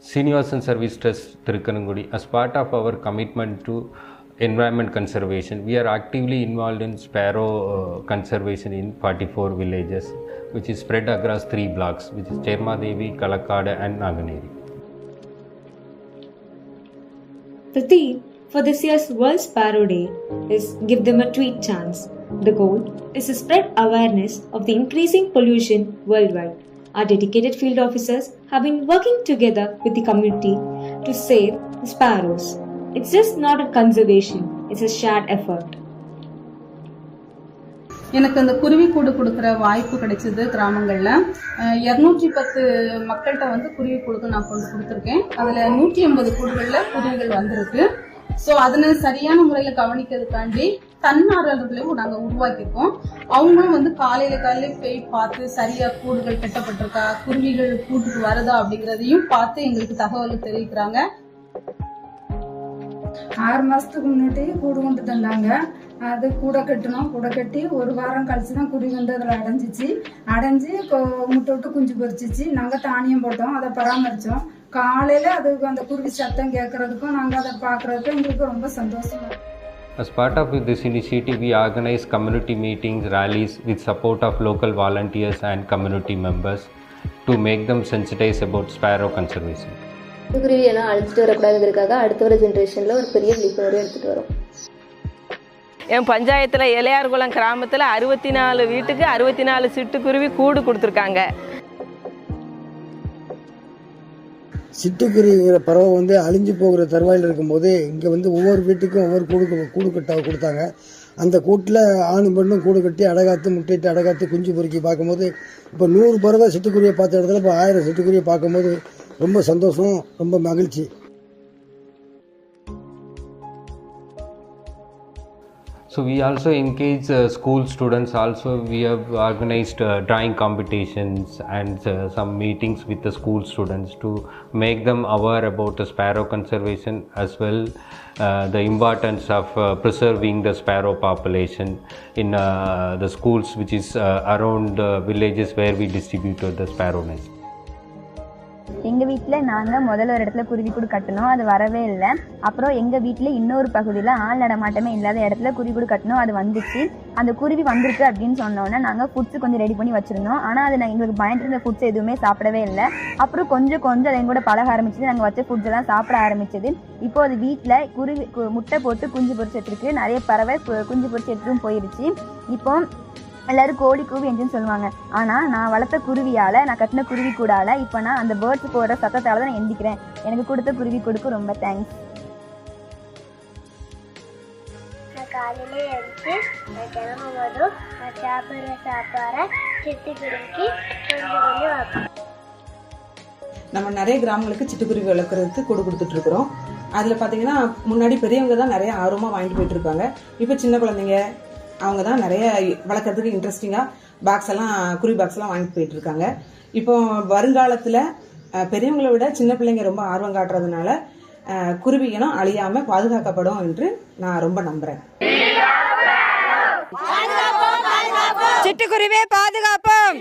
Srinivasan Service Trust Thirukkanangudi, as part of our commitment to environment conservation, we are actively involved in sparrow conservation in 44 villages, which is spread across 3 blocks, which is Chermadevi, Kalakada and Naganeri. The theme for this year's World Sparrow Day is Give Them a Tweet Chance. The goal is to spread awareness of the increasing pollution worldwide. Our dedicated field officers have been working together with the community to save the sparrows. It's just not a conservation, it's a shared effort. எனக்கு அந்த குருவி கூடு கொடுக்குற வாய்ப்பு கிடைச்சது. கிராமங்களில் 210 மக்கள்கிட்ட குருவி கூடுக்கு நான் கொண்டு கொடுத்துருக்கேன். அதில் 180 கூடுகளில் குருவிகள் வந்திருக்கு. ஸோ அதனை சரியான முறையில் கவனிக்கிறதுக்காண்டி தன்னார்வலர்களையும் நாங்கள் உருவாக்கியிருக்கோம். அவங்களும் காலையில போய் பார்த்து சரியா கூடுகள் கட்டப்பட்டிருக்கா, குருவிகள் கூட்டுக்கு வருதா அப்படிங்கிறதையும் பார்த்து எங்களுக்கு தகவல் தெரிவிக்கிறாங்க. 6 மாசத்துக்கு முன்னாடி கூடு கொண்டு தந்தாங்க. அது கூடை கட்டணும். கூடை கட்டி 1 வாரம் கழிச்சு தான் குருவி அதில் அடைஞ்சு முட்டை விட்டு குஞ்சு பொரிச்சிச்சு. நாங்கள் தானியம் போட்டோம், அதை பராமரித்தோம். காலையில் அதுக்கு அந்த குருவி சத்தம் கேட்கறதுக்கும் நாங்கள் அதை பார்க்குறதுக்கும் எங்களுக்கு ரொம்ப சந்தோஷமா. As part of this initiative, we organize community meetings, rallies with support of local volunteers and community members to make them sensitize about sparrow conservation. சிட்டுக்குருவி எல்லாம் அழிச்சிட்டு வரக்கூடாதுங்கிறதுக்காக அடுத்த வர ஜென்ரேஷனில் ஒரு பெரிய விழிப்புணர்வு எடுத்துகிட்டு வரோம். என் பஞ்சாயத்தில் இளையார்குளம் கிராமத்தில் 64 வீட்டுக்கு 64 சிட்டுக்குருவி கூடு கொடுத்துருக்காங்க. சிட்டுக்குருவிங்கிற பறவை அழிஞ்சு போகிற தருவாயில் இருக்கும்போது இங்கே ஒவ்வொரு வீட்டுக்கும் ஒவ்வொரு கூடு கொடுத்தாங்க. அந்த கூட்டில் ஆணும் பெண்ணும் கூடு கட்டி அடகாத்து முட்டையிட்டு அடகாத்து குஞ்சு பொறுக்கி பார்க்கும்போது இப்போ 100 பறவை சிட்டுக்குருவியை பார்த்த இடத்துல இப்போ 1000 சிட்டுக்குருவியை பார்க்கும்போது ரொம்ப சந்தோஷம், ரொம்ப மகிழ்ச்சி. So we also engage school students. Also we have organized drawing competitions and some meetings with the school students to make them aware about the sparrow conservation, as well the importance of preserving the sparrow population in the schools which is around villages where we distributed the sparrow nest. எங்கள் வீட்டில் நாங்கள் முதல்ல ஒரு இடத்துல குருவி கூடு கட்டினோம், அது வரவே இல்லை. அப்புறம் எங்கள் வீட்டில் இன்னொரு பகுதியில் ஆள் நடமாட்டமே இல்லாத இடத்துல குருவி கூடு கட்டினோம், அது வந்துச்சு. அந்த குருவி வந்திருக்கு அப்படின்னு சொன்னோன்னே நாங்கள் ஃபுட்ஸு கொஞ்சம் ரெடி பண்ணி வச்சுருந்தோம். ஆனால் அது எங்களுக்கு பயந்துருந்த ஃபுட்ஸ் எதுவுமே சாப்பிடவே இல்லை. அப்புறம் கொஞ்சம் அதை எங்கூட பழக ஆரம்பிச்சது. நாங்கள் வச்ச ஃபுட்ஸ் எல்லாம் சாப்பிட ஆரம்பிச்சது. இப்போ அது வீட்டில் குருவி முட்டை போட்டு குஞ்சு பொரிச்சு எடுத்துருக்கு. நிறைய பறவை குஞ்சு பொரிச்சு எடுத்துட்டும் போயிருச்சு. இப்போ எல்லோரும் கோழி கூவி எஞ்சுன்னு சொல்லுவாங்க. ஆனால் நான் வளர்த்த குருவியால், நான் கட்டின குருவி கூடால இப்போ நான் அந்த பேர்ட்ஸ் போடுற சத்தத்தால் தான் நான் எந்திக்கிறேன். எனக்கு கொடுத்த குருவி கூடுக்கு ரொம்ப தேங்க்ஸ். நான் காலையிலே எழுந்து நான் கிளம்பும்போதும் நான் சாப்பிட்ற சிட்டுக்குருவிக்கு கொஞ்சம் வைப்பேன். நம்ம நிறைய கிராமங்களுக்கு சிட்டுக்குருவி வளர்க்குறதுக்கு கூடு கொடுத்துட்ருக்குறோம். அதில் பார்த்தீங்கன்னா முன்னாடி பெரியவங்க தான் நிறைய ஆர்வமாக வாங்கிட்டு போயிட்டு இருப்பாங்க. இப்போ சின்ன குழந்தைங்க அவங்க தான் நிறைய வளர்க்குறதுக்கு இன்ட்ரெஸ்டிங்காக குருவி பாக்ஸ் எல்லாம் வாங்கிட்டு போயிட்டு இருக்காங்க. இப்போ வருங்காலத்தில் பெரியவங்களை விட சின்ன பிள்ளைங்க ரொம்ப ஆர்வம் காட்டுறதுனால குருவி இனம் அழியாம பாதுகாக்கப்படும் என்று நான் ரொம்ப நம்புறேன். சிட்டுக்குருவியே பாதுகாப்போம்.